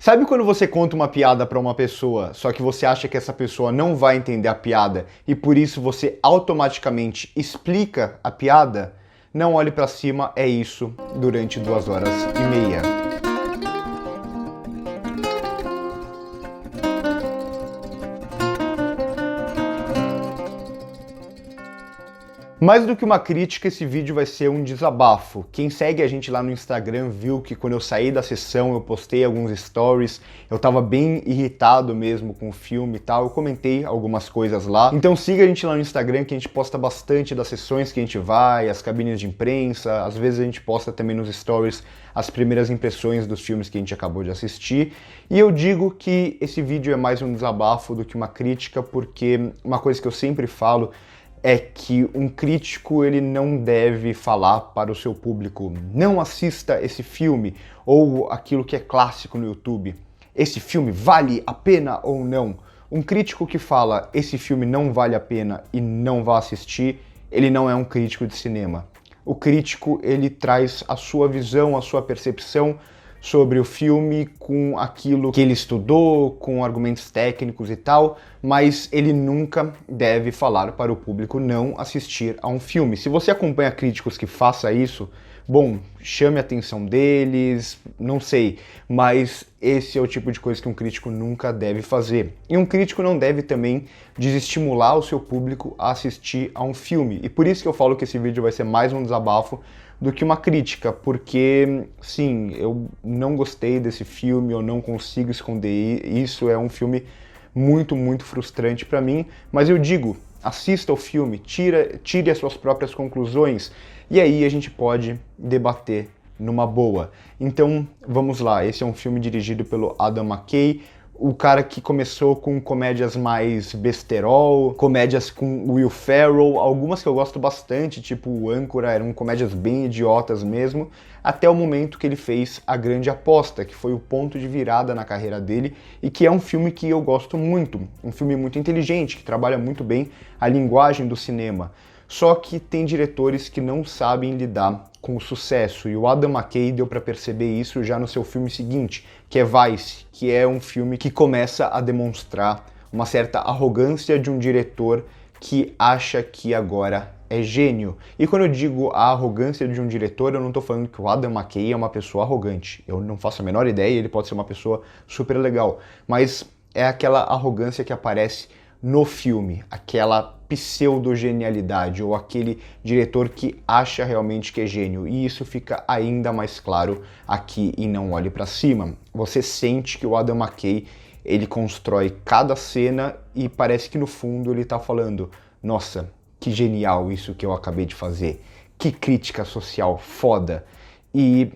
Sabe quando você conta uma piada para uma pessoa, só que você acha que essa pessoa não vai entender a piada e por isso você automaticamente explica a piada? Não olhe para cima, é isso durante 2 horas e meia. Mais do que uma crítica, esse vídeo vai ser um desabafo. Quem segue a gente lá no Instagram viu que quando eu saí da sessão eu postei alguns stories, eu tava bem irritado mesmo com o filme e tal, eu comentei algumas coisas lá. Então siga a gente lá no Instagram que a gente posta bastante das sessões que a gente vai, as cabines de imprensa, às vezes a gente posta também nos stories as primeiras impressões dos filmes que a gente acabou de assistir. E eu digo que esse vídeo é mais um desabafo do que uma crítica, porque uma coisa que eu sempre falo é que um crítico ele não deve falar para o seu público: não assista esse filme, ou aquilo que é clássico no YouTube, esse filme vale a pena ou não. Um crítico que fala esse filme não vale a pena e não vá assistir, ele não é um crítico de cinema. O crítico ele traz a sua visão, a sua percepção sobre o filme com aquilo que ele estudou, com argumentos técnicos e tal, mas ele nunca deve falar para o público não assistir a um filme. Se você acompanha críticos que façam isso, bom, chame a atenção deles, não sei, mas esse é o tipo de coisa que um crítico nunca deve fazer. E um crítico não deve também desestimular o seu público a assistir a um filme. E por isso que eu falo que esse vídeo vai ser mais um desabafo do que uma crítica, porque sim, eu não gostei desse filme, eu não consigo esconder isso, é um filme muito, muito frustrante para mim, mas eu digo, assista o filme, tire as suas próprias conclusões, e aí a gente pode debater numa boa. Então, vamos lá, esse é um filme dirigido pelo Adam McKay, o cara que começou com comédias mais besterol, comédias com Will Ferrell, algumas que eu gosto bastante, tipo o Âncora, eram comédias bem idiotas mesmo, até o momento que ele fez A Grande Aposta, que foi o ponto de virada na carreira dele, e que é um filme que eu gosto muito, um filme muito inteligente, que trabalha muito bem a linguagem do cinema. Só que tem diretores que não sabem lidar com o sucesso, e o Adam McKay deu para perceber isso já no seu filme seguinte, que é Vice, que é um filme que começa a demonstrar uma certa arrogância de um diretor que acha que agora é gênio. E quando eu digo a arrogância de um diretor, eu não estou falando que o Adam McKay é uma pessoa arrogante. Eu não faço a menor ideia, ele pode ser uma pessoa super legal, mas é aquela arrogância que aparece no filme, aquela pseudo-genialidade, ou aquele diretor que acha realmente que é gênio, e isso fica ainda mais claro aqui em Não Olhe Pra Cima. Você sente que o Adam McKay, ele constrói cada cena e parece que no fundo ele tá falando: nossa, que genial isso que eu acabei de fazer, que crítica social foda. E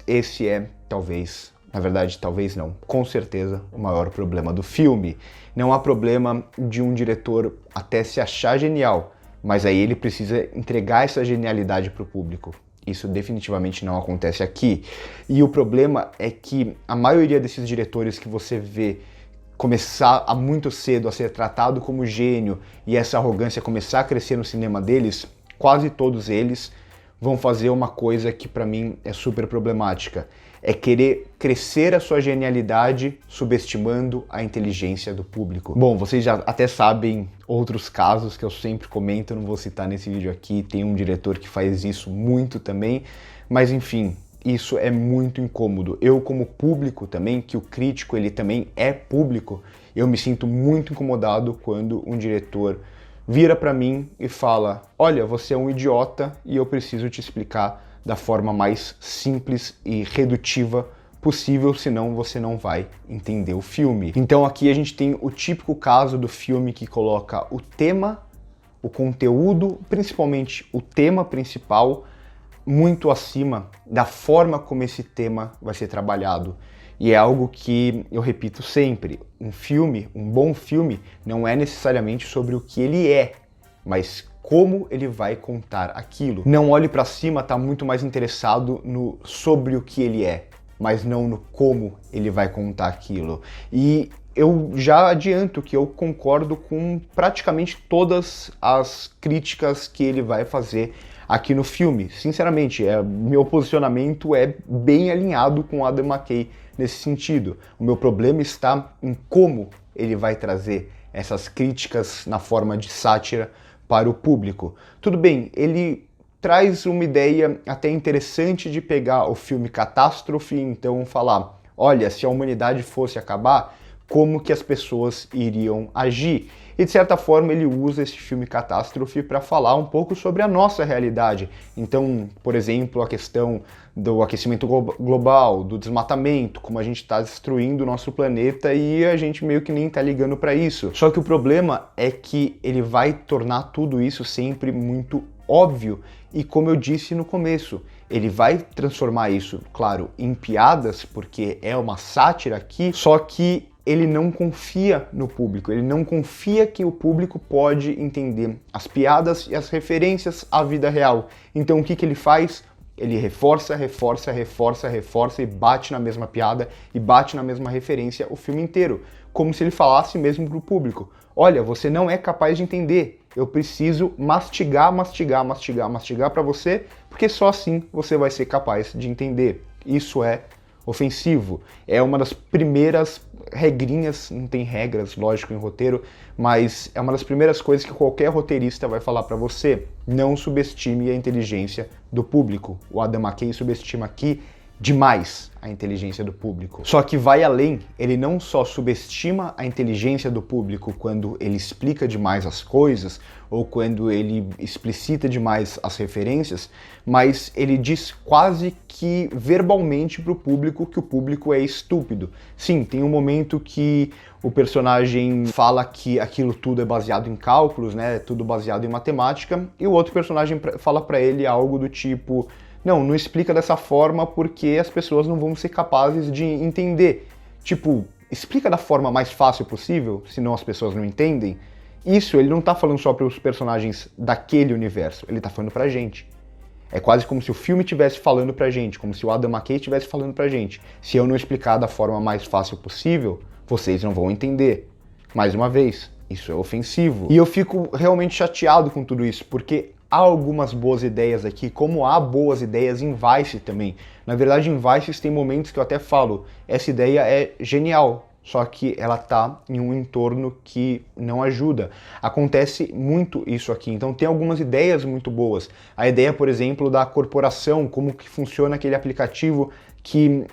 esse é, talvez, na verdade, talvez não, com certeza, o maior problema do filme. Não há problema de um diretor até se achar genial, mas aí ele precisa entregar essa genialidade para o público. Isso definitivamente não acontece aqui. E o problema é que a maioria desses diretores que você vê começar a muito cedo a ser tratado como gênio e essa arrogância começar a crescer no cinema deles, quase todos eles vão fazer uma coisa que para mim é super problemática. É querer crescer a sua genialidade subestimando a inteligência do público. Bom, vocês já até sabem outros casos que eu sempre comento, não vou citar nesse vídeo aqui, tem um diretor que faz isso muito também, mas enfim, isso é muito incômodo. Eu como público também, que o crítico ele também é público, eu me sinto muito incomodado quando um diretor vira para mim e fala: olha, você é um idiota e eu preciso te explicar da forma mais simples e redutiva possível, senão você não vai entender o filme. Então aqui a gente tem o típico caso do filme que coloca o tema, o conteúdo, principalmente o tema principal, muito acima da forma como esse tema vai ser trabalhado. E é algo que eu repito sempre, um filme, um bom filme, não é necessariamente sobre o que ele é, mas como ele vai contar aquilo. Não Olhe Pra Cima está muito mais interessado no sobre o que ele é, mas não no como ele vai contar aquilo. E eu já adianto que eu concordo com praticamente todas as críticas que ele vai fazer aqui no filme. Sinceramente, meu posicionamento é bem alinhado com o Adam McKay nesse sentido. O meu problema está em como ele vai trazer essas críticas na forma de sátira para o público. Tudo bem, ele traz uma ideia até interessante de pegar o filme Catástrofe e então falar, olha, se a humanidade fosse acabar, como que as pessoas iriam agir? E de certa forma ele usa esse filme Catástrofe para falar um pouco sobre a nossa realidade. Então, por exemplo, a questão do aquecimento global, do desmatamento, como a gente está destruindo o nosso planeta e a gente meio que nem está ligando para isso. Só que o problema é que ele vai tornar tudo isso sempre muito óbvio e, como eu disse no começo, ele vai transformar isso, claro, em piadas, porque é uma sátira aqui, só que ele não confia no público, ele não confia que o público pode entender as piadas e as referências à vida real. Então o que ele faz? Ele reforça e bate na mesma piada e bate na mesma referência o filme inteiro, como se ele falasse mesmo para o público. Olha, você não é capaz de entender, eu preciso mastigar para você, porque só assim você vai ser capaz de entender. Isso é ofensivo. É uma das primeiras regrinhas, não tem regras, lógico, em roteiro, mas é uma das primeiras coisas que qualquer roteirista vai falar para você. Não subestime a inteligência do público. O Adam McKay subestima aqui demais a inteligência do público. Só que vai além, ele não só subestima a inteligência do público quando ele explica demais as coisas ou quando ele explicita demais as referências, mas ele diz quase que verbalmente para o público que o público é estúpido. Sim, tem um momento que o personagem fala que aquilo tudo é baseado em cálculos, né? É tudo baseado em matemática, e o outro personagem fala para ele algo do tipo: não explica dessa forma porque as pessoas não vão ser capazes de entender. Tipo, explica da forma mais fácil possível, senão as pessoas não entendem. Isso ele não tá falando só para os personagens daquele universo, ele tá falando pra gente. É quase como se o filme estivesse falando pra gente, como se o Adam McKay estivesse falando pra gente. Se eu não explicar da forma mais fácil possível, vocês não vão entender. Mais uma vez, isso é ofensivo. E eu fico realmente chateado com tudo isso, porque há algumas boas ideias aqui, como há boas ideias em Vice também. Na verdade, em Vice tem momentos que eu até falo, essa ideia é genial, só que ela tá em um entorno que não ajuda. Acontece muito isso aqui, então tem algumas ideias muito boas. A ideia, por exemplo, da corporação, como que funciona aquele aplicativo que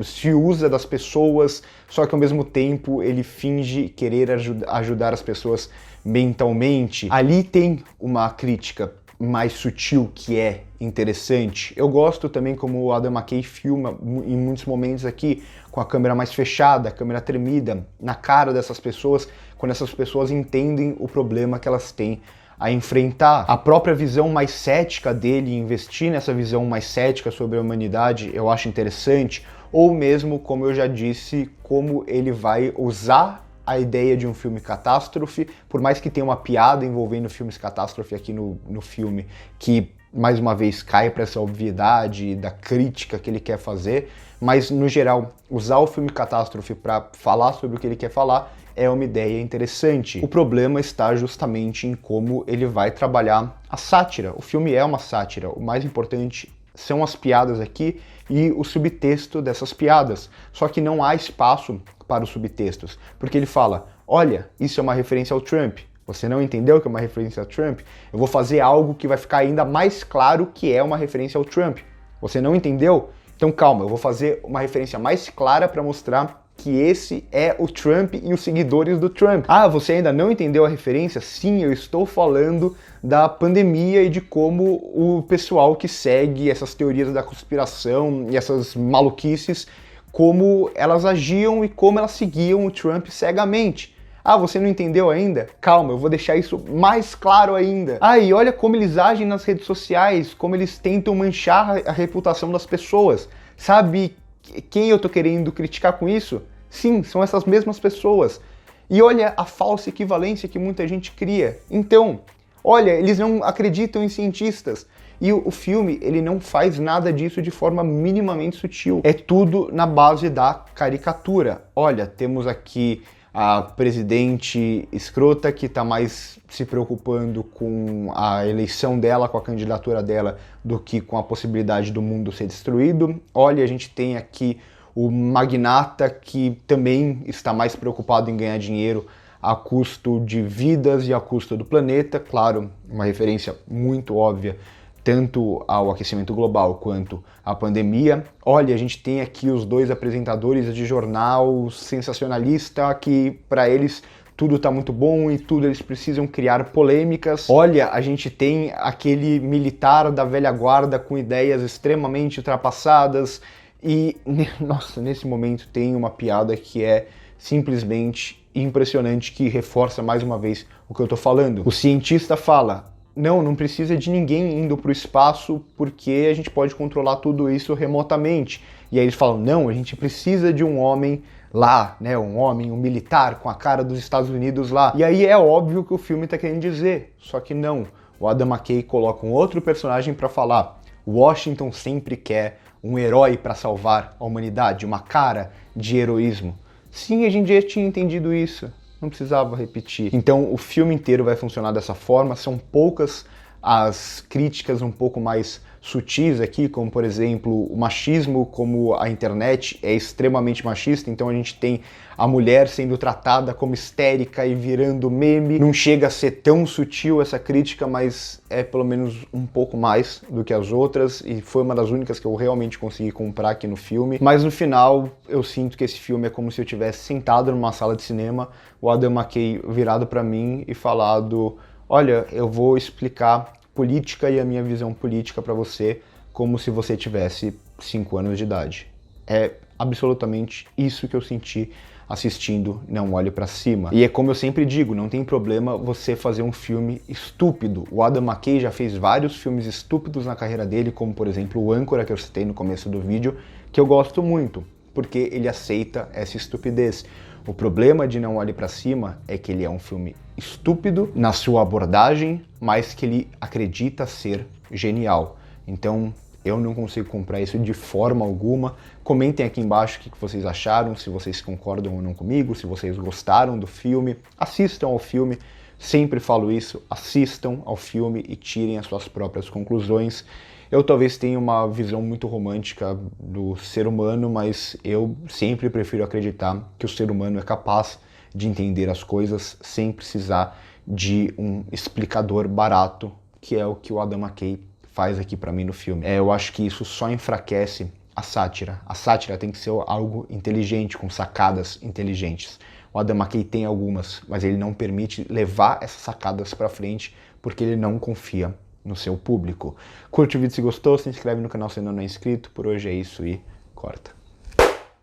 se usa das pessoas, só que ao mesmo tempo ele finge querer ajudar as pessoas mentalmente. Ali tem uma crítica mais sutil que é interessante. Eu gosto também como o Adam McKay filma em muitos momentos aqui, com a câmera mais fechada, a câmera tremida, na cara dessas pessoas, quando essas pessoas entendem o problema que elas têm a enfrentar. A própria visão mais cética dele, investir nessa visão mais cética sobre a humanidade, eu acho interessante, ou mesmo, como eu já disse, como ele vai usar a ideia de um filme catástrofe, por mais que tenha uma piada envolvendo filmes catástrofe aqui no filme, que mais uma vez cai para essa obviedade da crítica que ele quer fazer, mas no geral, usar o filme catástrofe para falar sobre o que ele quer falar é uma ideia interessante. O problema está justamente em como ele vai trabalhar a sátira. O filme é uma sátira, o mais importante são as piadas aqui e o subtexto dessas piadas. Só que não há espaço para os subtextos, porque ele fala, olha, isso é uma referência ao Trump. Você não entendeu que é uma referência ao Trump? Eu vou fazer algo que vai ficar ainda mais claro que é uma referência ao Trump. Você não entendeu? Então calma, eu vou fazer uma referência mais clara para mostrar que esse é o Trump e os seguidores do Trump. Ah, você ainda não entendeu a referência? Sim, eu estou falando da pandemia e de como o pessoal que segue essas teorias da conspiração e essas maluquices, como elas agiam e como elas seguiam o Trump cegamente. Ah, você não entendeu ainda? Calma, eu vou deixar isso mais claro ainda. Ah, e olha como eles agem nas redes sociais, como eles tentam manchar a reputação das pessoas. Sabe quem eu tô querendo criticar com isso? Sim, são essas mesmas pessoas. E olha a falsa equivalência que muita gente cria. Então, olha, eles não acreditam em cientistas. E o filme, ele não faz nada disso de forma minimamente sutil. É tudo na base da caricatura. Olha, temos aqui a presidente escrota que está mais se preocupando com a eleição dela, com a candidatura dela, do que com a possibilidade do mundo ser destruído. Olha, a gente tem aqui o magnata que também está mais preocupado em ganhar dinheiro a custo de vidas e a custo do planeta. Claro, uma referência muito óbvia tanto ao aquecimento global quanto à pandemia. Olha, a gente tem aqui os dois apresentadores de jornal sensacionalista que, para eles, tudo tá muito bom e tudo eles precisam criar polêmicas. Olha, a gente tem aquele militar da velha guarda com ideias extremamente ultrapassadas e, nossa, nesse momento tem uma piada que é simplesmente impressionante, que reforça mais uma vez o que eu tô falando. O cientista fala: não precisa de ninguém indo para o espaço porque a gente pode controlar tudo isso remotamente. E aí eles falam: não, a gente precisa de um homem lá, né? Um militar com a cara dos Estados Unidos lá. E aí é óbvio que o filme está querendo dizer, só que não. O Adam McKay coloca um outro personagem para falar: Washington sempre quer um herói para salvar a humanidade, uma cara de heroísmo. Sim, a gente já tinha entendido isso. Não precisava repetir. Então o filme inteiro vai funcionar dessa forma. São poucas as críticas um pouco mais sutis aqui, como por exemplo o machismo, como a internet é extremamente machista, então a gente tem a mulher sendo tratada como histérica e virando meme. Não chega a ser tão sutil essa crítica, mas é pelo menos um pouco mais do que as outras, e foi uma das únicas que eu realmente consegui comprar aqui no filme. Mas no final eu sinto que esse filme é como se eu tivesse sentado numa sala de cinema, o Adam McKay virado para mim e falado: olha, eu vou explicar política e a minha visão política para você como se você tivesse 5 anos de idade. É absolutamente isso que eu senti assistindo Não Olhe Pra Cima. E é como eu sempre digo, não tem problema você fazer um filme estúpido. O Adam McKay já fez vários filmes estúpidos na carreira dele, como por exemplo o Âncora, que eu citei no começo do vídeo, que eu gosto muito, porque ele aceita essa estupidez. O problema de Não Olhe Pra Cima é que ele é um filme estúpido na sua abordagem, mas que ele acredita ser genial. Então eu não consigo comprar isso de forma alguma. Comentem aqui embaixo o que vocês acharam, se vocês concordam ou não comigo, se vocês gostaram do filme. Assistam ao filme, sempre falo isso, assistam ao filme e tirem as suas próprias conclusões. Eu talvez tenha uma visão muito romântica do ser humano, mas eu sempre prefiro acreditar que o ser humano é capaz de entender as coisas sem precisar de um explicador barato, que é o que o Adam McKay faz aqui pra mim no filme. Eu acho que isso só enfraquece a sátira. A sátira tem que ser algo inteligente, com sacadas inteligentes. O Adam McKay tem algumas, mas ele não permite levar essas sacadas pra frente porque ele não confia no seu público. Curte o vídeo se gostou, se inscreve no canal se ainda não é inscrito. Por hoje é isso e corta.